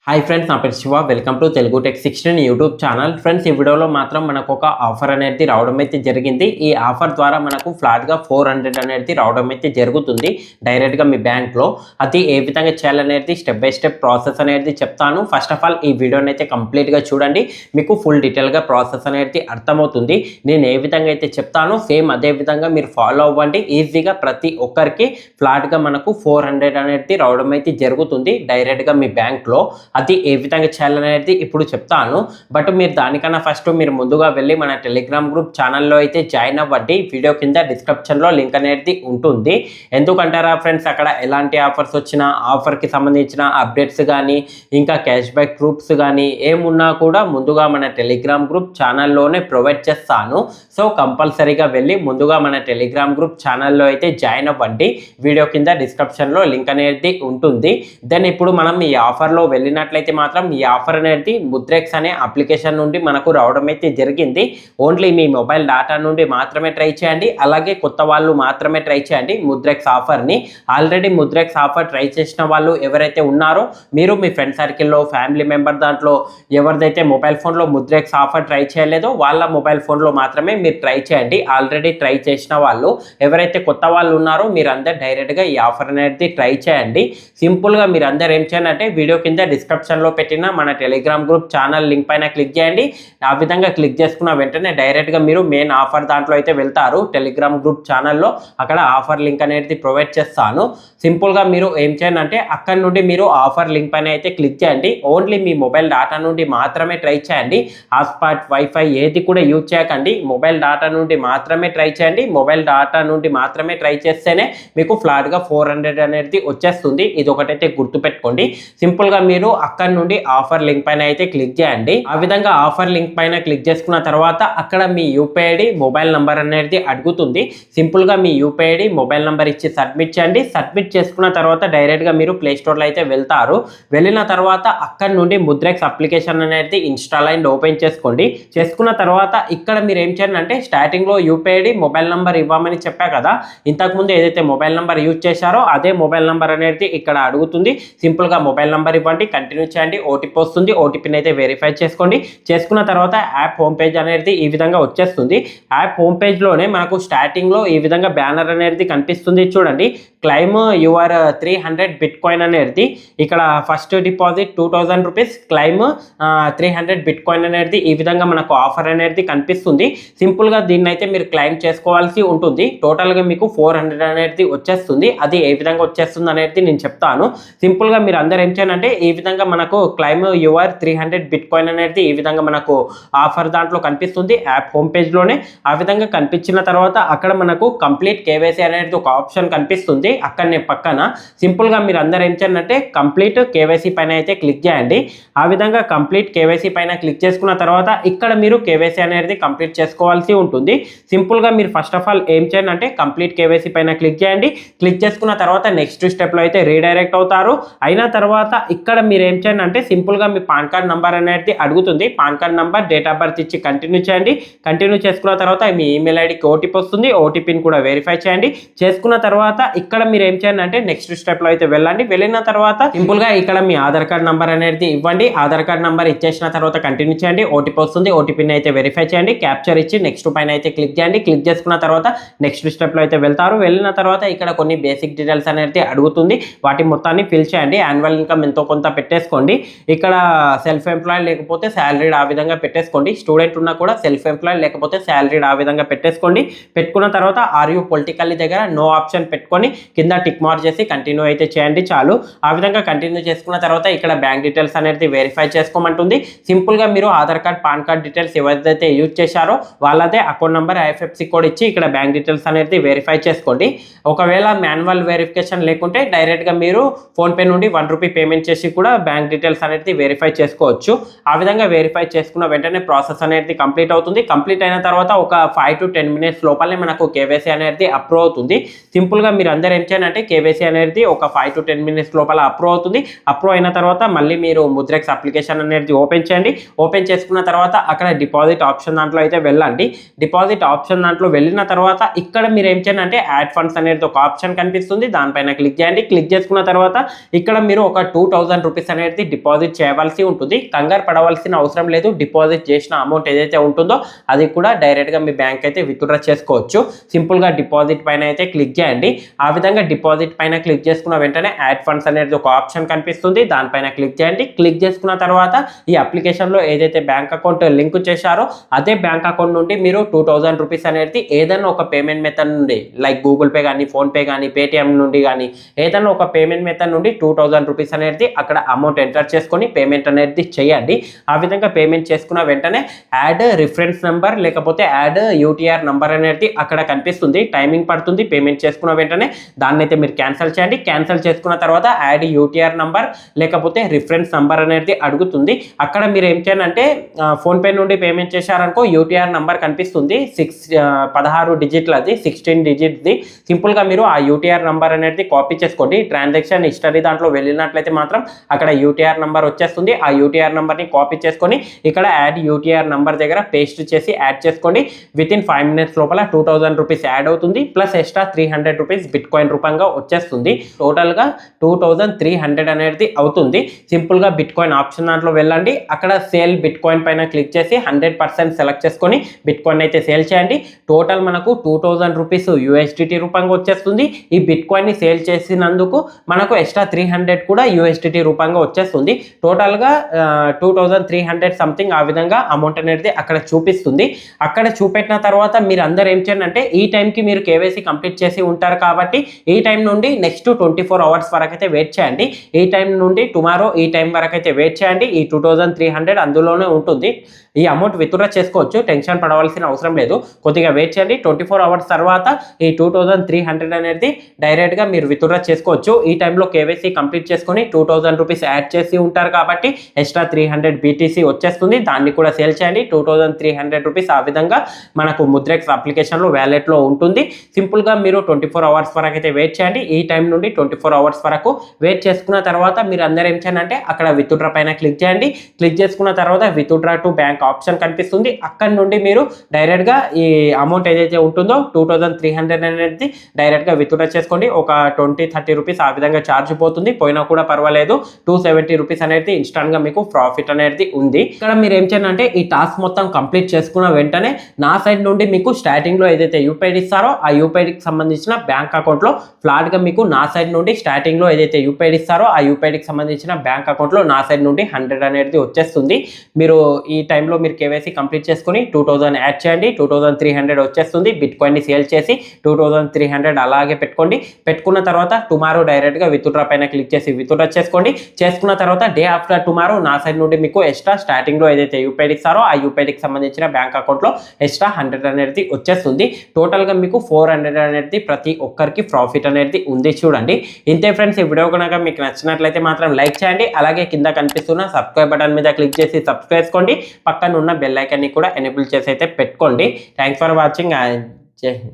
Hi friends, నా పేరు Shiva. Welcome to Telugu tech 16 YouTube channel. Friends, ఈ వీడియోలో మాత్రం మనకు ఒక ఆఫర్ అనేది రావడం అయితే జరిగింది. ఈ ఆఫర్ ద్వారా మనకు ఫ్లాట్గా 400 అనేది రావడం అయితే జరుగుతుంది డైరెక్ట్గా మీ బ్యాంక్లో. అది ఏ విధంగా చేయాలనేది స్టెప్ బై స్టెప్ ప్రాసెస్ అనేది చెప్తాను. ఫస్ట్ ఆఫ్ ఆల్ ఈ వీడియోని అయితే కంప్లీట్గా చూడండి, మీకు ఫుల్ డీటెయిల్గా ప్రాసెస్ అనేది అర్థమవుతుంది. నేను ఏ విధంగా అయితే చెప్తానో సేమ్ అదే విధంగా మీరు ఫాలో అవ్వండి. ఈజీగా ప్రతి ఒక్కరికి ఫ్లాట్గా మనకు 400 అనేది రావడం అయితే జరుగుతుంది డైరెక్ట్గా మీ బ్యాంక్లో. అది ఏ విధంగా చేయాలనేది ఇప్పుడు చెప్తాను. బట్ మీరు దానికన్నా ఫస్ట్ మీరు ముందుగా వెళ్ళి మన టెలిగ్రామ్ గ్రూప్ ఛానల్లో అయితే జాయిన్ అవ్వండి. వీడియో కింద డిస్క్రిప్షన్లో లింక్ అనేది ఉంటుంది. ఎందుకంటారా ఫ్రెండ్స్, అక్కడ ఎలాంటి ఆఫర్స్ వచ్చినా ఆఫర్కి సంబంధించిన అప్డేట్స్ కానీ ఇంకా క్యాష్ బ్యాక్ గ్రూప్స్ కానీ ఏమున్నా కూడా ముందుగా మన టెలిగ్రామ్ గ్రూప్ ఛానల్లోనే ప్రొవైడ్ చేస్తాను. సో కంపల్సరీగా వెళ్ళి ముందుగా మన టెలిగ్రామ్ గ్రూప్ ఛానల్లో అయితే జాయిన్ అవ్వండి. వీడియో కింద డిస్క్రిప్షన్లో లింక్ అనేది ఉంటుంది. దెన్ ఇప్పుడు మనం ఈ ఆఫర్లో వెళ్ళినట్లయితే మాత్రం ఈ ఆఫర్ అనేది ముద్రెక్స్ అనే అప్లికేషన్ నుండి మనకు రావడం అయితే జరిగింది. ఓన్లీ మీ మొబైల్ డేటా నుండి మాత్రమే ట్రై చేయండి. అలాగే కొత్త వాళ్ళు మాత్రమే ట్రై చేయండి ముద్రెక్స్ ఆఫర్ని. ఆల్రెడీ ముద్రెక్స్ ఆఫర్ ట్రై చేసిన వాళ్ళు ఎవరైతే ఉన్నారో మీరు మీ ఫ్రెండ్ సర్కిల్లో ఫ్యామిలీ మెంబర్ దాంట్లో ఎవరిదైతే మొబైల్ ఫోన్లో ముద్రెక్స్ ఆఫర్ ట్రై చేయలేదో వాళ్ళ మొబైల్ ఫోన్లో మాత్రమే మీరు ట్రై చేయండి. ఆల్రెడీ ట్రై చేసిన వాళ్ళు ఎవరైతే కొత్త వాళ్ళు ఉన్నారో మీరందరూ డైరెక్ట్గా ఈ ఆఫర్ అనేది ట్రై చేయండి. సింపుల్గా మీరు అందరూ ఏం చేయండి అంటే వీడియో కింద డిస్క్రిప్షన్లో పెట్టిన మన టెలిగ్రామ్ గ్రూప్ ఛానల్ లింక్ పైన క్లిక్ చేయండి. ఆ విధంగా క్లిక్ చేసుకున్న వెంటనే డైరెక్ట్గా మీరు మెయిన్ ఆఫర్ దాంట్లో అయితే వెళ్తారు. టెలిగ్రామ్ గ్రూప్ ఛానల్లో అక్కడ ఆఫర్ లింక్ అనేది ప్రొవైడ్ చేస్తాను. సింపుల్గా మీరు ఏం చేయండి అంటే అక్కడ నుండి మీరు ఆఫర్ లింక్ పైన అయితే క్లిక్ చేయండి. ఓన్లీ మీ మొబైల్ డేటా నుండి మాత్రమే ట్రై చేయండి. హాట్స్పాట్ వైఫై ఏది కూడా యూజ్ చేయకండి. మొబైల్ డేటా నుండి మాత్రమే ట్రై చేయండి. మొబైల్ డేటా నుండి మాత్రమే ట్రై చేస్తేనే మీకు ఫ్లాట్గా 400 అనేది వచ్చేస్తుంది. ఇది ఒకటైతే గుర్తుపెట్టుకోండి. సింపుల్గా మీరు అక్కడ నుండి ఆఫర్ లింక్ పైన అయితే క్లిక్ చేయండి. ఆ విధంగా ఆఫర్ లింక్ పైన క్లిక్ చేసుకున్న తర్వాత అక్కడ మీ యూపీఐ ఐడి మొబైల్ నంబర్ అనేది అడుగుతుంది. సింపుల్గా మీ యూపీఐ ఐడి మొబైల్ నంబర్ ఇచ్చి సబ్మిట్ చేయండి. సబ్మిట్ చేసుకున్న తర్వాత డైరెక్ట్గా మీరు ప్లే స్టోర్లో అయితే వెళ్తారు. వెళ్ళిన తర్వాత అక్కడ నుండి ముద్రెక్స్ అప్లికేషన్ అనేది ఇన్స్టాల్ అండ్ ఓపెన్ చేసుకోండి. చేసుకున్న తర్వాత ఇక్కడ మీరు ఏం చేయండి అంటే స్టార్టింగ్లో యూపీఐ ఐడి మొబైల్ నంబర్ ఇవ్వమని చెప్పా కదా, ఇంతకుముందు ఏదైతే మొబైల్ నంబర్ యూజ్ చేశారో అదే మొబైల్ నంబర్ అనేది ఇక్కడ అడుగుతుంది. సింపుల్గా మొబైల్ నంబర్ ఇవ్వండి, కంటిన్యూ చేయండి. ఓటీపీ వస్తుంది. ఓటీపీని అయితే వెరిఫై చేసుకోండి. చేసుకున్న తర్వాత యాప్ హోమ్ పేజ్ అనేది ఈ విధంగా వచ్చేస్తుంది. యాప్ హోమ్ పేజ్లోనే మనకు స్టార్టింగ్లో ఈ విధంగా బ్యానర్ అనేది కనిపిస్తుంది. చూడండి, క్లైమ్ యువర్ 300 బిట్ కాయిన్ అనేది ఇక్కడ first deposit 2000 rupees, claim 300 bit coin అనేది ఈ విధంగా మనకు ఆఫర్ అనేది కనిపిస్తుంది. సింపుల్గా దీన్ని అయితే మీరు క్లైమ్ చేసుకోవాల్సి ఉంటుంది. టోటల్గా మీకు 400 అనేది వచ్చేస్తుంది. అది ఏ విధంగా వచ్చేస్తుంది అనేది నేను చెప్తాను. సింపుల్గా మీరు అందరూ ఏం చేయాలంటే ఈ విధంగా మనకు క్లైమ్ యువర్ 300 బిట్ కాయిన్ అనేది ఈ విధంగా మనకు ఆఫర్ దాంట్లో కనిపిస్తుంది యాప్ హోమ్ పేజ్లోనే. ఆ విధంగా కనిపించిన తర్వాత అక్కడ మనకు కంప్లీట్ కేవైసీ అనేది ఒక ఆప్షన్ కనిపిస్తుంది. అక్కడనే పక్కన సింపుల్గా మీరు అందరూ ఏం చేయాలంటే కంప్లీట్ కేవైసీ పైన అయితే క్లిక్ చేయండి. ఆ విధంగా కంప్లీట్ కేవైసీ పైన క్లిక్ చేసుకున్న తర్వాత ఇక్కడ మీరు కేవైసీ అనేది కంప్లీట్ చేసుకోవాల్సి ఉంటుంది. సింపుల్గా మీరు ఫస్ట్ ఆఫ్ ఆల్ ఏం చేయండి అంటే కంప్లీట్ కేవైసీ పైన క్లిక్ చేయండి. క్లిక్ చేసుకున్న తర్వాత నెక్స్ట్ స్టెప్లో అయితే రీడైరెక్ట్ అవుతారు. అయిన తర్వాత ఇక్కడ మీరు ఏం చేయండి అంటే సింపుల్గా మీ పాన్ కార్డ్ నెంబర్ అనేది అడుగుతుంది. Pan card number, date of birth ఇచ్చి కంటిన్యూ చేయండి. కంటిన్యూ చేసుకున్న తర్వాత మీ ఈమెయిల్ ఐడికి ఓటీపీ వస్తుంది. ఓటీపీని కూడా వెరిఫై చేయండి. చేసుకున్న తర్వాత ఇక్కడ మీరు ఏం చేయండి అంటే నెక్స్ట్ స్టెప్లో అయితే వెళ్ళండి. వెళ్ళిన తర్వాత సింపుల్గా ఇక్కడ మీ ఆధార్ కార్డ్ నెంబర్ అనేది ఇవ్వండి. ఆధార్ కార్డ్ నెంబర్ ఇచ్చేసిన తర్వాత కంటిన్యూ చేయండి. ఓటీపీ వస్తుంది. ఓటీపీని అయితే వెరిఫై చేయండి. క్యాప్చర్ ఇచ్చి నెక్స్ట్ పైన అయితే క్లిక్ చేయండి. క్లిక్ చేసుకున్న తర్వాత నెక్స్ట్ స్టెప్లో అయితే వెళ్తారు. వెళ్ళిన తర్వాత ఇక్కడ కొన్ని బేసిక్ డీటెయిల్స్ అనేది అడుగుతుంది. వాటి మొత్తాన్ని ఫిల్ చేయండి. యాన్యువల్ ఇన్కమ్ ఎంతో కొంత పెట్టేసుకోండి. ఇక్కడ సెల్ఫ్ ఎంప్లాయిడ్ లేకపోతే శాలరీడ్ ఆ విధంగా పెట్టేసుకోండి. స్టూడెంట్ ఉన్నా కూడా సెల్ఫ్ ఎంప్లాయిడ్ లేకపోతే శాలరీడ్ ఆ విధంగా పెట్టేసుకోండి. పెట్టుకున్న తర్వాత ఆర్ యూ పొలిటికల్లీ దగ్గర నో ఆప్షన్ పెట్టుకొని కింద టిక్ మార్క్ చేసి కంటిన్యూ అయితే చేయండి చాలు. ఆ విధంగా కంటిన్యూ చేసుకున్న తర్వాత ఇక్కడ బ్యాంక్ డీటెయిల్స్ అనేది వెరిఫై చేసుకోమంటుంది. సింపుల్గా మీరు Aadhaar card, pan card details ఎవరైతే యూజ్ చేశారో వాళ్ళదే అకౌంట్ నెంబర్, ఐఎఫ్ఎస్సి కోడ్ ఇచ్చి ఇక్కడ బ్యాంక్ డీటెయిల్స్ అనేది వెరిఫై చేసుకోండి. ఒకవేళ మాన్యువల్ వెరిఫికేషన్ లేకుంటే డైరెక్ట్గా మీరు ఫోన్పే నుండి 1 రూపీ పేమెంట్ చేసి కూడా బ్యాంక్ డీటెయిల్స్ అనేది వెరిఫై చేసుకోవచ్చు. ఆ విధంగా వెరిఫై చేసుకున్న వెంటనే ప్రాసెస్ అనేది కంప్లీట్ అవుతుంది. కంప్లీట్ అయిన తర్వాత ఒక 5 to 10 minutes లోపలనే మనకు కేవైసీ అనేది అప్రూవ్ అవుతుంది. సింపుల్గా మీరు అందరూ ఏం చేయండి అంటే కేవైసీ అనేది ఒక 5 to 10 minutes లోపల అప్రూవ్ అవుతుంది. అప్రూవ్ అయిన తర్వాత మళ్ళీ మీరు ముద్రెక్స్ అప్లికేషన్ అనేది ఓపెన్ చేయండి. ఓపెన్ చేసుకున్న తర్వాత అక్కడ డిపాజిట్ ఆప్షన్ దాంట్లో అయితే వెళ్ళండి. డిపాజిట్ ఆప్షన్ దాంట్లో వెళ్ళిన తర్వాత ఇక్కడ మీరు ఏం చేయండి అంటే యాడ్ ఫండ్స్ అనేది ఒక ఆప్షన్ కనిపిస్తుంది. దానిపైన క్లిక్ చేయండి. క్లిక్ చేసుకున్న తర్వాత ఇక్కడ మీరు ఒక 2000 రూపీస్ అనేది డిపాజిట్ చేయవలసి ఉంటుంది. కంగారు పడవలసిన అవసరం లేదు. డిపాజిట్ చేసిన అమౌంట్ ఏదైతే ఉంటుందో అది కూడా డైరెక్ట్గా మీ బ్యాంక్ అయితే విత్డ్రా చేసుకోవచ్చు. సింపుల్గా డిపాజిట్ పైన అయితే క్లిక్ చేయండి. ఆ విధంగా డిపాజిట్ పైన క్లిక్ చేసుకున్న వెంటనే యాడ్ ఫండ్స్ అనేది ఒక ఆప్షన్ కనిపిస్తుంది. దానిపైన క్లిక్ చేయండి. క్లిక్ చేసుకున్న తర్వాత ఈ అప్లికేషన్లో ఏదైతే బ్యాంక్ అకౌంట్ లింక్ చేశారో అదే బ్యాంక్ అకౌంట్ నుండి మీరు 2000 రూపీస్ అనేది ఏదైనా ఒక పేమెంట్ మెథడ్ నుండి లైక్ గూగుల్ పే కానీ, ఫోన్పే కానీ, పేటిఎం నుండి కానీ ఏదైనా ఒక పేమెంట్ మెథడ్ నుండి 2000 రూపీస్ అనేది అక్కడ అమౌంట్ ఎంటర్ చేసుకొని పేమెంట్ అనేది చేయండి. ఆ విధంగా పేమెంట్ చేసుకున్న వెంటనే యాడ్ రిఫరెన్స్ నెంబర్ లేకపోతే యాడ్ యూటీఆర్ నెంబర్ అనేది అక్కడ కనిపిస్తుంది. టైమింగ్ పడుతుంది. పేమెంట్ చేసుకున్న వెంటనే దాన్ని అయితే మీరు క్యాన్సిల్ చేయండి. క్యాన్సిల్ చేసుకున్న తర్వాత యాడ్ యూటీఆర్ నెంబర్ లేకపోతే రిఫరెన్స్ నెంబర్ అనేది అడుగుతుంది. అక్కడ మీరు ఏం చేయాలంటే ఫోన్పే నుండి పేమెంట్ చేశారనుకో యూటీఆర్ నెంబర్ కనిపిస్తుంది. 16 డిజిట్లది, 16 డిజిట్ది. సింపుల్గా మీరు ఆ యూటీఆర్ నెంబర్ అనేది కాపీ చేసుకోండి. ట్రాన్సాక్షన్ హిస్టరీ దాంట్లో వెళ్ళినట్లయితే మాత్రం అక్కడ యూటీఆర్ నెంబర్ వచ్చేస్తుంది. ఆ యూటీఆర్ నెంబర్ని కాపీ చేసుకొని ఇక్కడ యాడ్ యూటీఆర్ నెంబర్ దగ్గర పేస్ట్ చేసి యాడ్ చేసుకోండి. విత్ ఇన్ 5 మినిట్స్ లోపల 2000 రూపీస్ యాడ్ అవుతుంది. Plus extra 300 rupees bit coin రూపంగా వచ్చేస్తుంది. టోటల్గా 2300 అనేది అవుతుంది. సింపుల్గా బిట్ కాయిన్ ఆప్షన్ దాంట్లో వెళ్ళండి. అక్కడ సేల్ బిట్ కాయిన్ పైన క్లిక్ చేసి 100% సెలెక్ట్ చేసుకొని బిట్ కాయిన్ అయితే సేల్ చేయండి. టోటల్ మనకు 2000 రూపీస్ యూఎస్డిటీ రూపంగా వచ్చేస్తుంది. ఈ బిట్ కాయిన్ని సేల్ చేసినందుకు మనకు ఎక్స్ట్రా 300 కూడా యూఎస్డిటీ రూపంగా వచ్చేస్తుంది. టోటల్గా 2300 సంథింగ్ ఆ విధంగా అమౌంట్ అనేది అక్కడ చూపిస్తుంది. అక్కడ చూపెట్టిన తర్వాత మీరు అందరు ఏం చేయండి అంటే ఈ టైంకి మీరు కేవైసీ కంప్లీట్ చేసి ఉంటారు కాబట్టి ఈ టైం నుండి నెక్స్ట్ 24 అవర్స్ వరకు అయితే వెయిట్ చేయండి. ఈ టైం నుండి టుమారో ఈ టైం వరకు అయితే వెయిట్ చేయండి. ఈ 2300 అందులోనే ఉంటుంది. ఈ అమౌంట్ విత్డ్రా చేసుకోవచ్చు. టెన్షన్ పడవలసిన అవసరం లేదు. కొద్దిగా వెయిట్ చేయండి. 24 అవర్స్ తర్వాత ఈ 2300 అనేది డైరెక్ట్గా మీరు విత్డ్రా చేసుకోవచ్చు. ఈ టైంలో కేవైసీ కంప్లీట్ చేసుకొని 2000 రూపీస్ యాడ్ చేసి ఉంటారు కాబట్టి ఎక్స్ట్రా 300 బీటీసీ వచ్చేస్తుంది. దాన్ని కూడా సేల్ చేయండి. 2300 రూపీస్ ఆ విధంగా మనకు ముద్రెక్స్ అప్లికేషన్లో వ్యాలెట్లో ఉంటుంది. సింపుల్గా మీరు 24 అవర్స్ వరకు అయితే వెయిట్ చేయండి. ఈ టైం నుండి 24 అవర్స్ వరకు వెయిట్ చేసుకున్న తర్వాత మీరు అందరూ ఏం చేయండి అంటే అక్కడ విత్డ్రా పైన క్లిక్ చేయండి. క్లిక్ చేసుకున్న తర్వాత విత్డ్రా టు బ్యాంక్ ఆప్షన్ కనిపిస్తుంది. అక్కడ నుండి మీరు డైరెక్ట్గా ఈ అమౌంట్ ఏదైతే ఉంటుందో 2300 అనేది డైరెక్ట్గా విత్డ్రా చేసుకోండి. ఒక 20-30 రూపీస్ ఆ విధంగా ఛార్జ్ పోతుంది. పోయినా కూడా పర్వాలేదు. 270 రూపీస్ అనేది ఇన్స్టాంట్గా మీకు ప్రాఫిట్ అనేది ఉంది. ఇక్కడ మీరు ఏం చేయండి అంటే ఈ టాస్క్ మొత్తం కంప్లీట్ చేసుకున్న వెంటనే నా సైడ్ నుండి మీకు స్టార్టింగ్లో ఏదైతే యూపీఐ ఇస్తారో ఆ యూపీఐకి సంబంధించిన బ్యాంక్ అకౌంట్లో ఫ్లాట్గా మీకు నా సైడ్ నుండి స్టార్టింగ్లో ఏదైతే యూపీఐ ఇస్తారో ఆ యూపీఐకి సంబంధించిన బ్యాంక్ అకౌంట్లో నా సైడ్ నుండి 100 అనేది వచ్చేస్తుంది. మీరు ఈ టైంలో మీరు కేవైసీ కంప్లీట్ చేసుకుని 2000 యాడ్ చేయండి. 2300 వచ్చేస్తుంది. బిట్ కాయిన్ని సేల్ చేసి 2300 అలాగే పెట్టుకోండి. పెట్టుకున్న తర్వాత టుమారో డైరెక్ట్గా విత్డ్రా పైన క్లిక్ చేసి విత్డ్రా చేసుకోండి. చేసుకున్న తర్వాత డే ఆఫ్టర్ టుమారో నా సైడ్ నుండి మీకు ఎక్స్ట్రా స్టార్టింగ్లో ఏదైతే యూపీఐ ఇస్తారో ఆ యూపీఐకి సంబంధించిన బ్యాంక్ అకౌంట్లో ఎక్స్ట్రా 100 అనేది వచ్చేస్తుంది. టోటల్గా మీకు 400 అనేది ప్రతి ఒక్కరికి ప్రాఫిట్ అనేది ఉంది. చూడండి. ఇంతే ఫ్రెండ్స్. ఈ వీడియో కనుక మీకు నచ్చినట్లయితే మాత్రం లైక్ చేయండి. అలాగే కింద కనిపిస్తున్న సబ్స్క్రైబ్ బటన్ మీద క్లిక్ చేసి సబ్స్క్రైబ్ చేసుకోండి. పక్కన ఉన్న బెల్ ఐకాన్ని కూడా ఎనేబుల్ చేసి అయితే పెట్టుకోండి. Thanks for watching. జై హింద్.